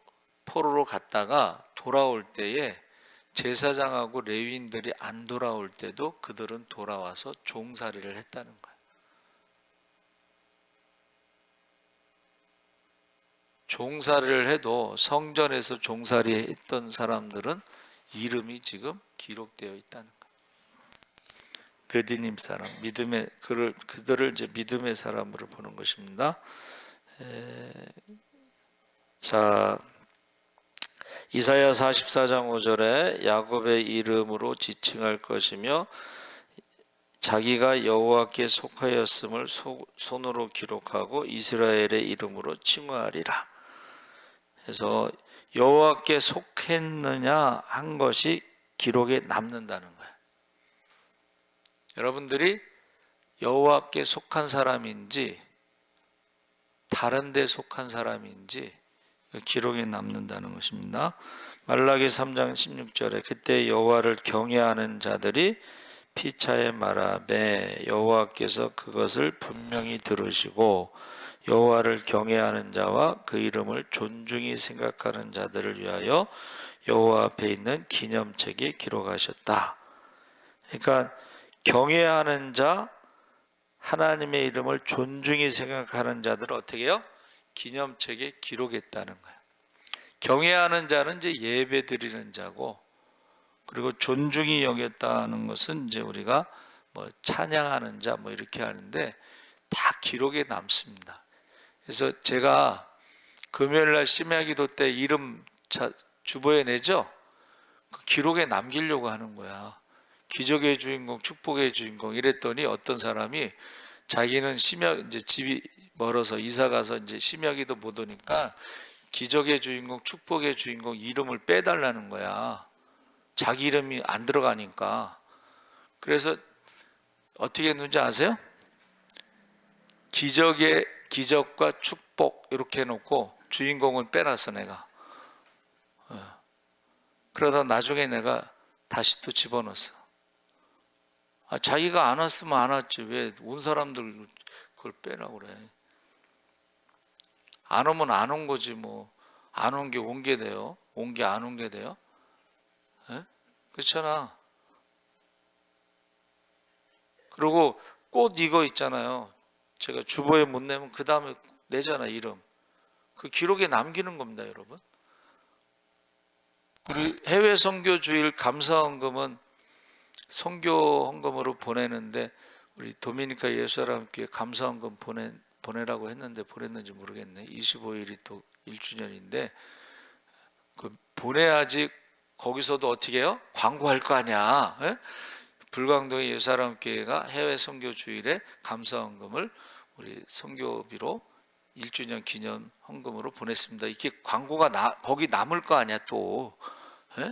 포로로 갔다가 돌아올 때에 제사장하고 레위인들이 안 돌아올 때도 그들은 돌아와서 종살이를 했다는 거예요. 종살이를 해도 성전에서 종살이 했던 사람들은 이름이 지금 기록되어 있다는 거예요. 느디님 사람, 그들을 이제 믿음의 사람으로 보는 것입니다. 자, 이사야 44장 5절에 야곱의 이름으로 지칭할 것이며 자기가 여호와께 속하였음을 손으로 기록하고 이스라엘의 이름으로 칭호하리라. 그래서 여호와께 속했느냐 한 것이 기록에 남는다는 거예요. 여러분들이 여호와께 속한 사람인지 다른 데 속한 사람인지 기록에 남는다는 것입니다. 말라기 3장 16절에 그때 여호와를 경외하는 자들이 피차에 말하되 여호와께서 그것을 분명히 들으시고 여호와를 경외하는 자와 그 이름을 존중히 생각하는 자들을 위하여 여호와 앞에 있는 기념책에 기록하셨다. 그러니까 경외하는 자, 하나님의 이름을 존중히 생각하는 자들을 어떻게 해요? 기념책에 기록했다는 거예요. 경외하는 자는 이제 예배 드리는 자고, 그리고 존중히 여겼다는 것은 이제 우리가 뭐 찬양하는 자 뭐 이렇게 하는데 다 기록에 남습니다. 그래서 제가 금요일날 심야기도 때 이름 주보에 내죠. 그 기록에 남기려고 하는 거야. 기적의 주인공, 축복의 주인공 이랬더니 어떤 사람이 자기는 이제 집이 멀어서 이사 가서 이제 심야기도 못 오니까 기적의 주인공, 축복의 주인공 이름을 빼달라는 거야. 자기 이름이 안 들어가니까. 그래서 어떻게 했는지 아세요? 기적과 축복 이렇게 해놓고 주인공은 빼놨어 내가. 그러다 나중에 내가 다시 또 집어넣었어. 자기가 안 왔으면 안 왔지 왜 온 사람들 그걸 빼라고 그래. 안 오면 안 온 거지 뭐. 안 온 게 온 게 돼요? 온 게 안 온 게 돼요? 그렇잖아. 그리고 꽃 이거 있잖아요. 제가 주보에 못 내면 그 다음에 내잖아 이름. 그 기록에 남기는 겁니다 여러분. 우리 해외 선교 주일 감사헌금은 선교 헌금으로 보내는데 우리 도미니카 예수사람교회 감사헌금 보내라고 했는데 보냈는지 모르겠네. 25일이 또 1주년인데 그 보내야지. 거기서도 어떻게 해요? 광고할 거 아니야. 에? 불광동의 예수사람교회가 해외 선교 주일에 감사헌금을 우리 선교비로 1주년 기념 헌금으로 보냈습니다. 이게 광고가 거기 남을 거 아니야 또. 에?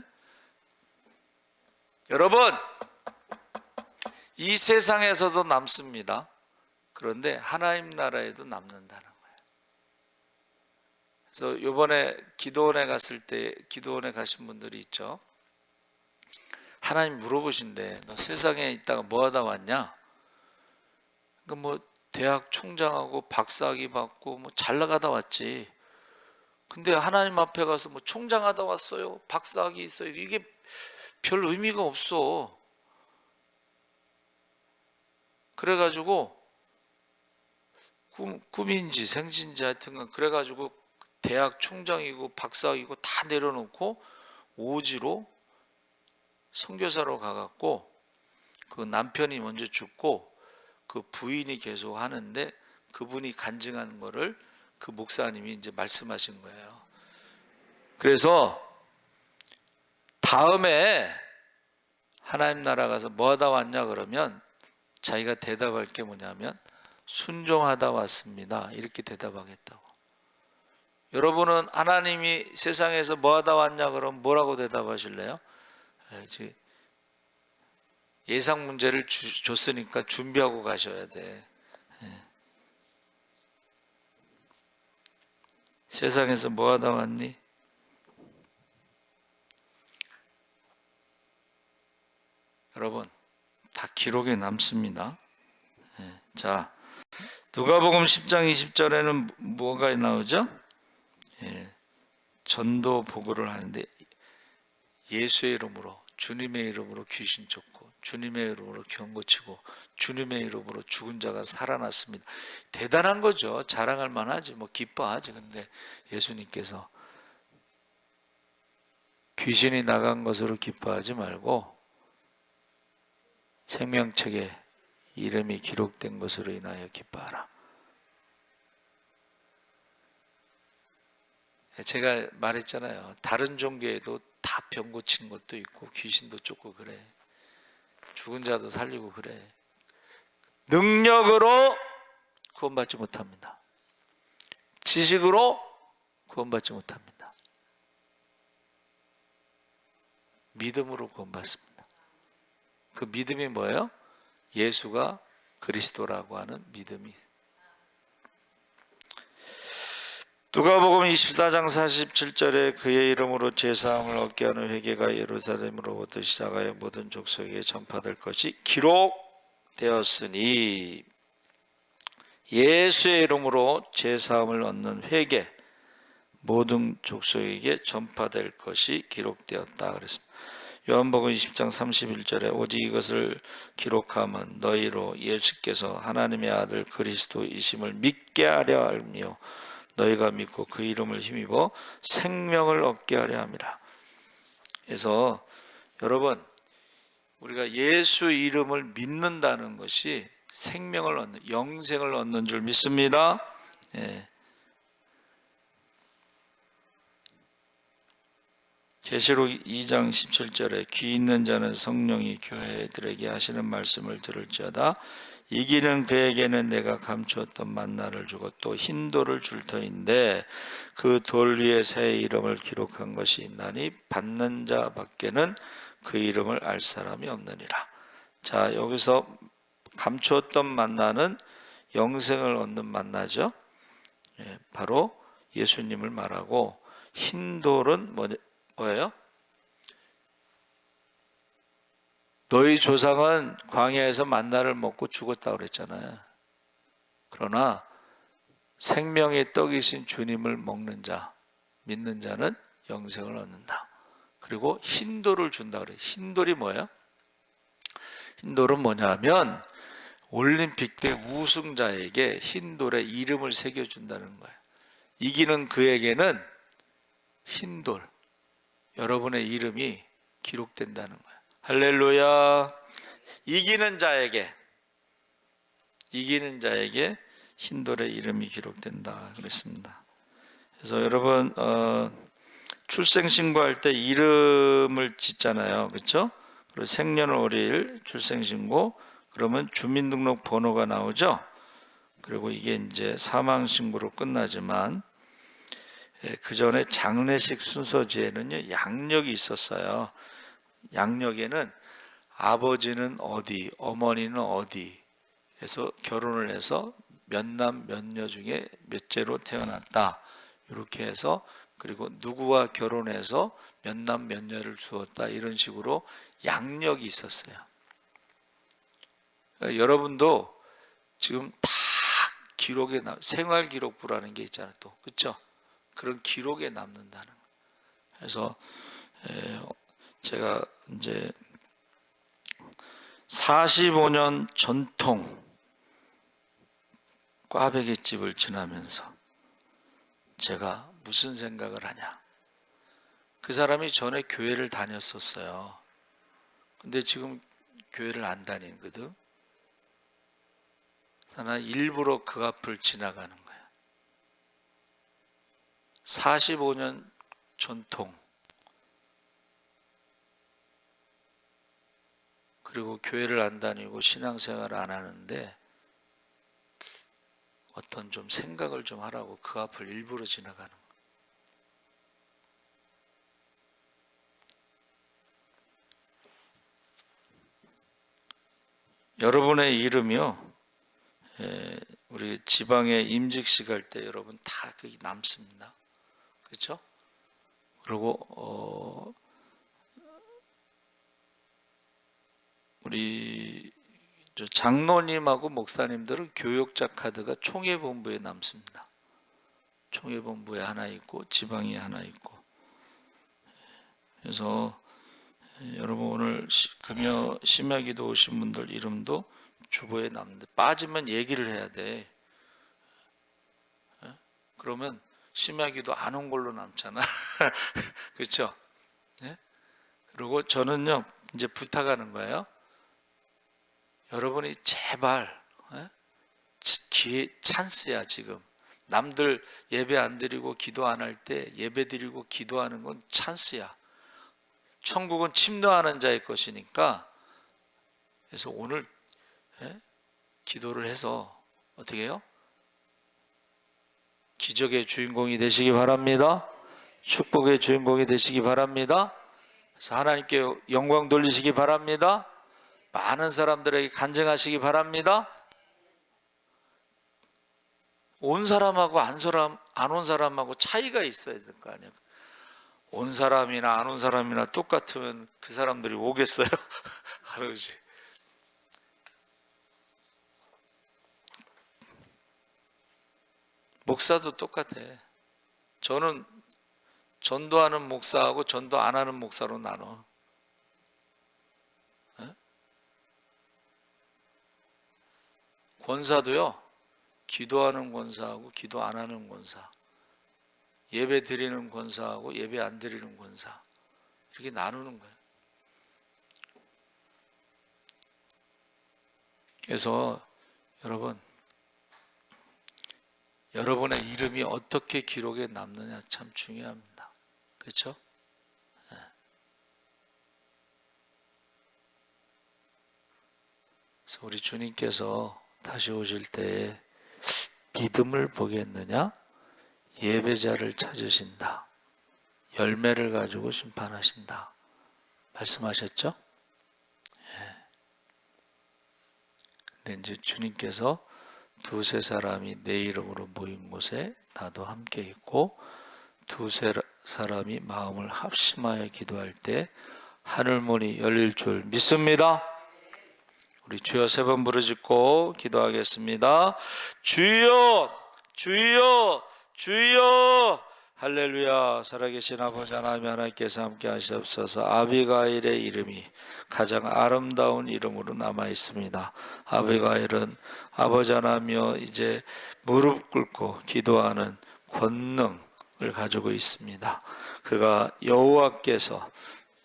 여러분, 이 세상에서도 남습니다. 그런데 하나님 나라에도 남는다는 거예요. 그래서 이번에 기도원에 갔을 때 기도원에 가신 분들이 있죠. 하나님 물어보신대. 너 세상에 있다가 뭐 하다 왔냐? 그러니까 뭐 대학 총장하고 박사학위 받고 뭐 잘 나가다 왔지. 근데 하나님 앞에 가서 뭐 총장하다 왔어요. 박사학위 있어요. 이게 별 의미가 없어. 그래가지고 꿈인지 생신지 하여튼간 그래가지고 대학 총장이고 박사학위고 다 내려놓고 오지로 선교사로 가갖고 그 남편이 먼저 죽고 그 부인이 계속 하는데 그분이 간증한 거를 그 목사님이 이제 말씀하신 거예요. 그래서 다음에 하나님 나라 가서 뭐 하다 왔냐 그러면 자기가 대답할 게 뭐냐면 순종하다 왔습니다. 이렇게 대답하겠다고. 여러분은 하나님이 세상에서 뭐 하다 왔냐 그러면 뭐라고 대답하실래요? 예상 문제를 줬으니까 준비하고 가셔야 돼. 세상에서 뭐 하다 왔니? 여러분 다 기록에 남습니다. 자, 누가복음 10장 20절에는 뭐가 나오죠? 전도 보고를 하는데 예수의 이름으로 주님의 이름으로 귀신 쫓고 주님의 이름으로 병 고치고 주님의 이름으로 죽은 자가 살아났습니다. 대단한 거죠. 자랑할 만하지. 뭐 기뻐하지. 근데 예수님께서 귀신이 나간 것으로 기뻐하지 말고 생명책에 이름이 기록된 것으로 인하여 기뻐하라. 제가 말했잖아요. 다른 종교에도 다 병 고치는 것도 있고 귀신도 쫓고 그래. 죽은 자도 살리고 그래. 능력으로 구원받지 못합니다. 지식으로 구원받지 못합니다. 믿음으로 구원받습니다. 그 믿음이 뭐예요? 예수가 그리스도라고 하는 믿음이. 누가복음 24장 47절에 그의 이름으로 제사함을 얻게 하는 회개가 예루살렘으로부터 시작하여 모든 족속에게 전파될 것이 기록되었으니, 예수의 이름으로 제사함을 얻는 회개 모든 족속에게 전파될 것이 기록되었다 그랬습니다. 요한복음 20장 31절에 오직 이것을 기록함은 너희로 예수께서 하나님의 아들 그리스도이심을 믿게 하려 함이요 너희가 믿고 그 이름을 힘입어 생명을 얻게 하려 함이라. 그래서 여러분, 우리가 예수 이름을 믿는다는 것이 생명을 얻는, 영생을 얻는 줄 믿습니다. 예. 계시록 2장 17절에 귀 있는 자는 성령이 교회들에게 하시는 말씀을 들을지어다. 이기는 그에게는 내가 감추었던 만나를 주고 또 흰 돌을 줄 터인데 그 돌 위에 새 이름을 기록한 것이 있나니 받는 자 밖에는 그 이름을 알 사람이 없느니라. 자, 여기서 감추었던 만나는 영생을 얻는 만나죠. 예, 바로 예수님을 말하고, 흰 돌은 뭐예요? 너희 조상은 광야에서 만나를 먹고 죽었다고 그랬잖아요. 그러나 생명의 떡이신 주님을 먹는 자, 믿는 자는 영생을 얻는다. 그리고 흰돌을 준다 그래요. 흰돌이 뭐예요? 흰돌은 뭐냐면 올림픽 때 우승자에게 흰돌에 이름을 새겨준다는 거예요. 이기는 그에게는 흰돌, 여러분의 이름이 기록된다는 거예요. 할렐루야. 이기는 자에게 흰돌의 이름이 기록된다 그랬습니다. 그래서 여러분, 출생신고할 때 이름을 짓잖아요, 그렇죠? 그리고 생년월일, 출생신고, 그러면 주민등록 번호가 나오죠. 그리고 이게 이제 사망신고로 끝나지만, 그 전에 장례식 순서지에는요 양력이 있었어요. 양력에는 아버지는 어디, 어머니는 어디 해서 결혼을 해서 몇 남 몇 녀 중에 몇째로 태어났다 이렇게 해서, 그리고 누구와 결혼해서 몇 남 몇 녀를 주었다, 이런 식으로 양력이 있었어요. 그러니까 여러분도 지금 다 기록에 생활기록부라는 게 있잖아요, 또 그렇죠? 그런 기록에 남는다는 거예요. 그래서 제가 이제 45년 전통 꽈배기집을 지나면서 제가 무슨 생각을 하냐. 그 사람이 전에 교회를 다녔었어요. 근데 지금 교회를 안 다니거든. 나는 일부러 그 앞을 지나가는 거야. 45년 전통, 그리고 교회를 안 다니고 신앙생활을 안 하는데 어떤 좀 생각을 좀 하라고 그 앞을 일부러 지나가는 거예요. 여러분의 이름이요, 우리 지방에 임직식 할 때 여러분 다 그게 남습니다. 그렇죠? 그리고 우리 장로님하고 목사님들은 교역자 카드가 총회본부에 남습니다. 총회본부에 하나 있고 지방에 하나 있고. 그래서 여러분 오늘 금요 심야기도 오신 분들 이름도 주보에 남는데, 빠지면 얘기를 해야 돼. 그러면 심야기도 안 온 걸로 남잖아. 그렇죠? 네? 그리고 저는요 이제 부탁하는 거예요. 여러분이 제발, 기회, 찬스야. 지금 남들 예배 안 드리고 기도 안 할 때 예배 드리고 기도하는 건 찬스야. 천국은 침노하는 자의 것이니까. 그래서 오늘 기도를 해서 어떻게 해요? 기적의 주인공이 되시기 바랍니다. 축복의 주인공이 되시기 바랍니다. 그래서 하나님께 영광 돌리시기 바랍니다. 많은 사람들에게 간증하시기 바랍니다. 온 사람하고 안 온 사람하고 차이가 있어야 될 거 아니에요. 온 사람이나 안 온 사람이나 똑같으면 그 사람들이 오겠어요? 안 오지. 목사도 똑같아. 저는 전도하는 목사하고 전도 안 하는 목사로 나눠. 권사도요, 기도하는 권사하고 기도 안 하는 권사, 예배 드리는 권사하고 예배 안 드리는 권사, 이렇게 나누는 거예요. 그래서 여러분의 이름이 어떻게 기록에 남느냐 참 중요합니다. 그렇죠? 그래서 우리 주님께서 다시 오실 때 믿음을 보겠느냐? 예배자를 찾으신다. 열매를 가지고 심판하신다. 말씀하셨죠? 근데 이제 주님께서 두세 사람이 내 이름으로 모인 곳에 나도 함께 있고, 두세 사람이 마음을 합심하여 기도할 때 하늘문이 열릴 줄 믿습니다. 우리 주여 세 번 부르짖고 기도하겠습니다. 주여, 주여, 주여. 할렐루야. 살아계신 아버지 하나님께서 함께 하시옵소서. 아비가일의 이름이 가장 아름다운 이름으로 남아 있습니다. 아비가일은 아버지 하나님이여 이제 무릎 꿇고 기도하는 권능을 가지고 있습니다. 그가 여호와께서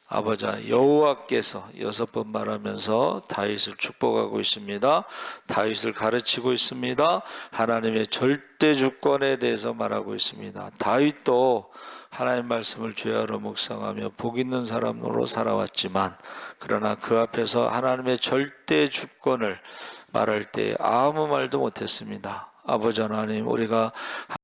여호와께서 6번 말하면서 다윗을 축복하고 있습니다. 다윗을 가르치고 있습니다. 하나님의 절대 주권에 대해서 말하고 있습니다. 다윗도 하나님 말씀을 죄하러 묵상하며 복 있는 사람으로 살아왔지만, 그러나 그 앞에서 하나님의 절대 주권을 말할 때 아무 말도 못했습니다. 아버지 하나님, 우리가